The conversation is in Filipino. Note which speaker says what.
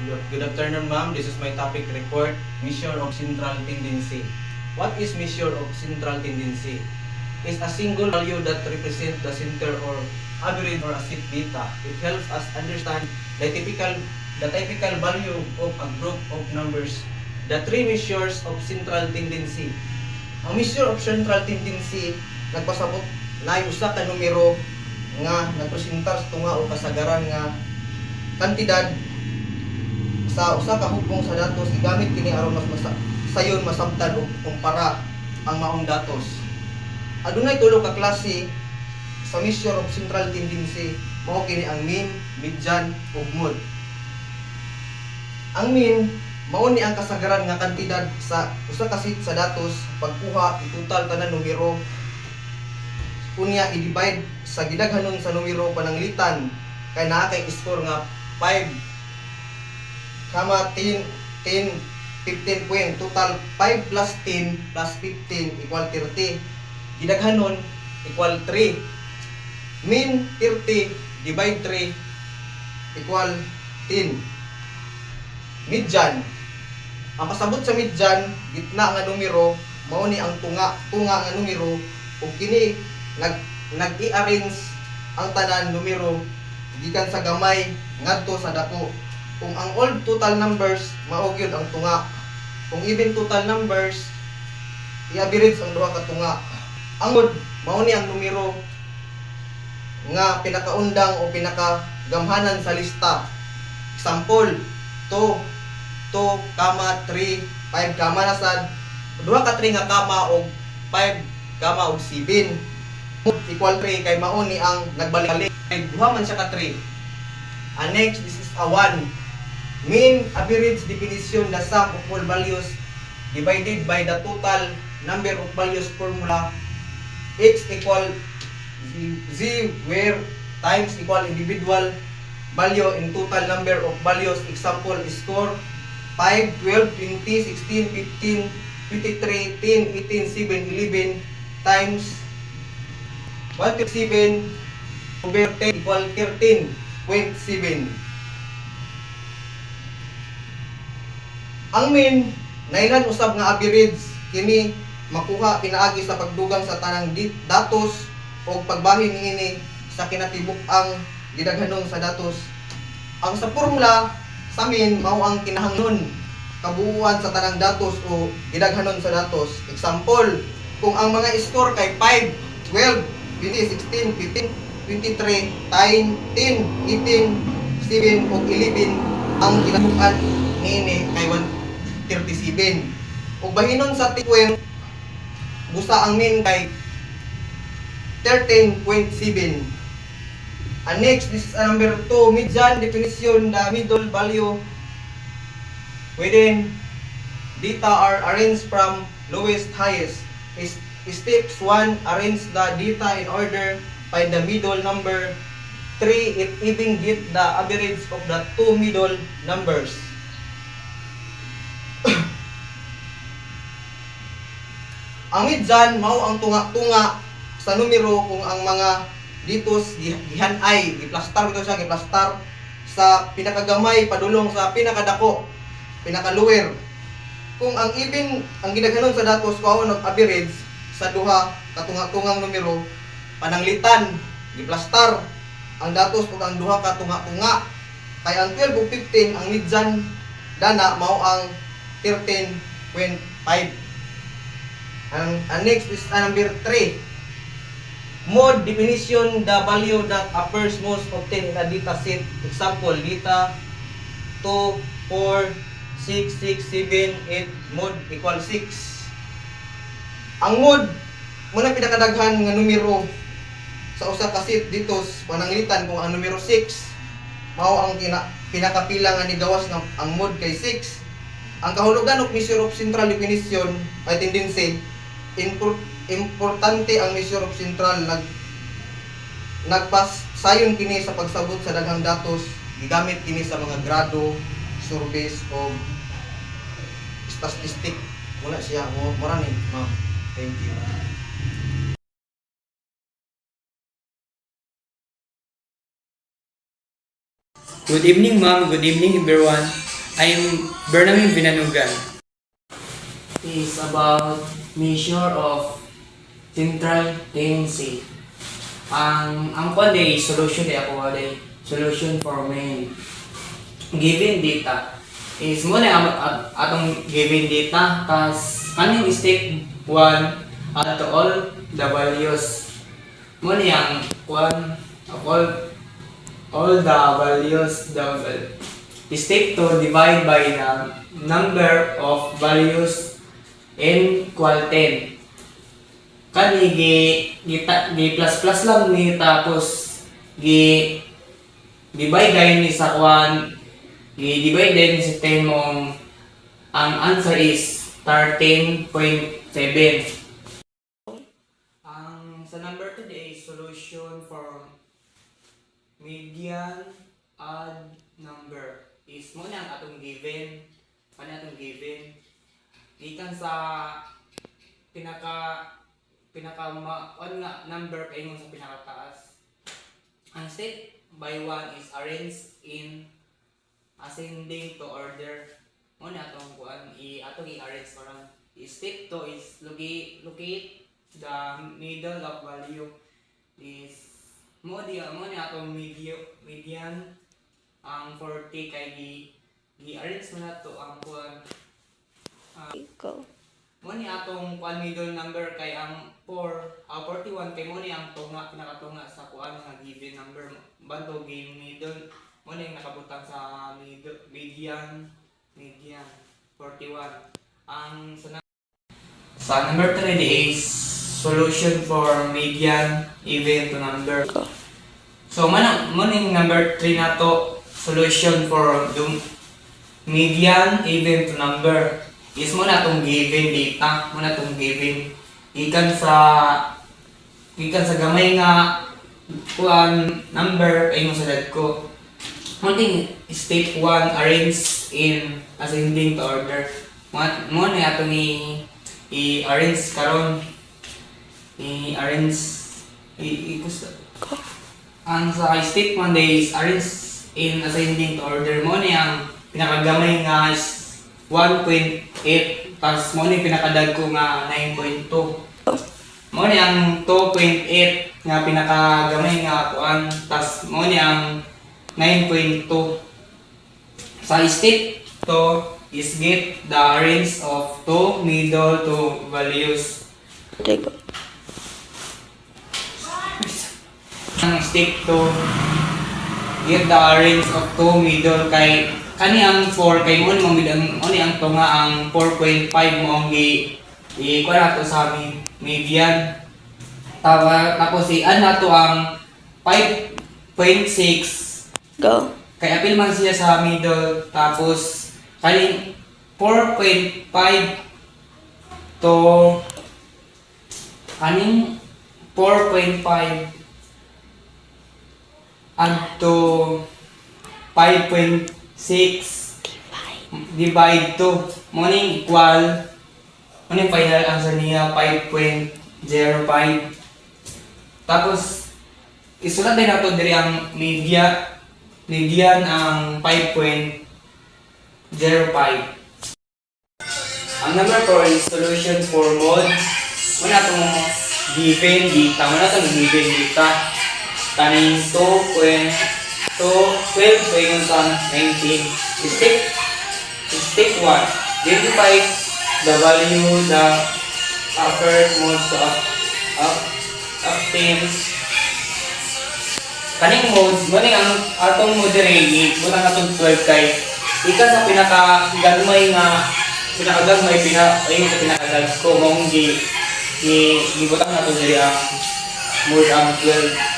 Speaker 1: Good afternoon, ma'am. This is my topic report, measure of central tendency. What is measure of central tendency? It's a single value that represents the center or average or a set beta. It helps us understand the typical value of a group of numbers. The three measures of central tendency. Ang measure of central tendency nagpasabot na usa ka numero nga nagpresentar sa tunga o kasagaran nga kantidad sa usa ka hugpong sa datos gigamit kini aron sayon masabtan og kumpara ang maong datos. Adunay tulo ka klase sa measure of central tendency, mao kini ang mean, median ug mode. Ang mean mao ni ang kasagaran nga kantidad sa usa ka set sa datos pagkuha itotal tanan numero unya i-divide sa gidaghanon sa numero pananglitan kay naa kay score nga 5, 10, 10, 15 point. Total 5 plus 10 plus 15 equal 30. Gidaghanon equal 3. Mean 30 divide 3 equal 10. Median. Ang pasabot sa median, gitna nga numero, mao ni ang tunga nga numero ug kini nag-i-arrange ang tanan numero gikan sa gamay ngadto sa dako. Kung ang old total numbers mao gyud ang tunga. Kung even total numbers i-average ang duha ka tunga. Ang mode mao ni ang numero nga pinakaundang o pinakagamhanan sa lista. Example 2, 3, 5 kama na sad duha ka 3 nga kama og 5 kama og 7 equal 3 kay mao ni ang nagbalik-balik kay duha man siya ka 3. And next, this is a 1. Mean average definition, the sum of all values divided by the total number of values formula. X equal Z where times equal individual value in total number of values. Example, score 5, 12, 20, 16, 15, 23, 10, 18, 7, 11 times 127 over 10 equal 13.7. Ang mean, nailan usab nga average kini makuha pinaagi sa pagdugang sa tanang datos o pagbahin niini sa kinatibuk-ang gidaghanon sa datos. Ang sa formula sa mean mao ang kinahanglan kabuuan sa tanang datos o gidaghanon sa datos. Example, kung ang mga score kay 5, 12, 20, 16, 15, 23, 10, 18, 7 o 11 ang kinabukan niini kay 137. Ug bahinon sa tikweng busa ang mean kay 13.7. And next, this is number 2, median definition, the middle value within data are arranged from lowest highest. Steps 1, arrange the data in order, find the middle number. 3, it even get the average of the two middle numbers. Ang median mao ang tunga-tunga sa numero kung ang mga ditos gihanay, giplastar ito siya, giplastar sa pinakagamay padulong sa pinakadako, pinakaluwer. Kung ang even ang gidaghanon sa datos kuhaon og average sa duha katunga-tungang numero, pananglitan giplastar ang datos ug ang duha ka tunga-tunga. Kay ang 12 ug 15 ang median dana mao ang 13.5. Ang next is number 3. Mode definition, the value that appears most often in a data set. Example, data 2, 4, 6, 6, 7, 8, mode equal 6. Ang mode, muna pinakadaghan nga numero sa usa ka set dito pananglitan kung ang numero 6 mao ang pinakapila nga nigawas nga ang mode kay 6. Ang kahulugan og measure of central definition ay tendency. Importante ang measure of central nagpasayon kini sa pagsabot sa daghang datos, gigamit kini sa mga grado, surveys o statistic. Wala siya mo marani, ma'am. Thank you.
Speaker 2: Good evening, ma'am. Good evening, everyone. I'm Bernamin Binanugan.
Speaker 3: Is about measure of central tendency. Ang kwan day solution day ako day solution for main given data is mo na atong given data tas kaning step 1 add to all the values mo ni ang kwan of all the values step 2 divide by the number of values n equal 10 kani gi plus plus lang ni tapos gi divide din ni sa kwan gi-divide din sa 10 mong ang answer is 13.7. Ang sa number 2 is solution for median odd number is mo na ang atong given gikan sa pinaka on nga number kay mo sa pinakataas. Ang step by 1 is arrange in ascending to order. Mo na atong kuan atong i-arrange parang step 2 is locate the middle of value is mo ni atong median ang 40 kay gi-arrange mo na to ang kuan mo ni atong kuan middle number kay ang 41 kay mo ni ang pinakatunga sa kuan nga given number banto game middle mo ni nakabutang sa median 41 ang sa number 3 is solution for median even to number. So mo ning number 3 na to solution for median even to number is mo na tong given data, mo na tong given gikan sa gamay nga kuan number ay mo sa dadko. Mo ting step 1 arrange in ascending to order. Mo na atong i-arrange karon i-arrange ang sa step 1 is arrange in ascending to order. Mo ni ang pinakagamay nga 1.8 tas mo ni pinakadagko nga 9.2. Mo ni ang 2.8 nga pinakagamay nga kuan tas mo ni ang 9.2. Sa step 2 is get the range of two middle to values. Ang step 2 get the range of two middle kay kani ang 4 kay mo ni ang tunga ang 4.5 mo ang kuha nato sa median tapos i-add nato ang 5.6
Speaker 4: Go.
Speaker 3: kay apil man siya sa middle tapos kani 4.5 to kaning 4.5 add to 5.6 divide to morning equal morning final answer niya 5.05 tapos isulat din nato diri ang median ang 5.05. Ang number 4 is solution for mode muna itong given data kaning 12.19 step 1 identify the value the offered modes of kaning modes mo ang atong moderate butang atong 12 kay ika sa pinakagagmay pinakadag ko mong gibutang nato diri ang mode ang 12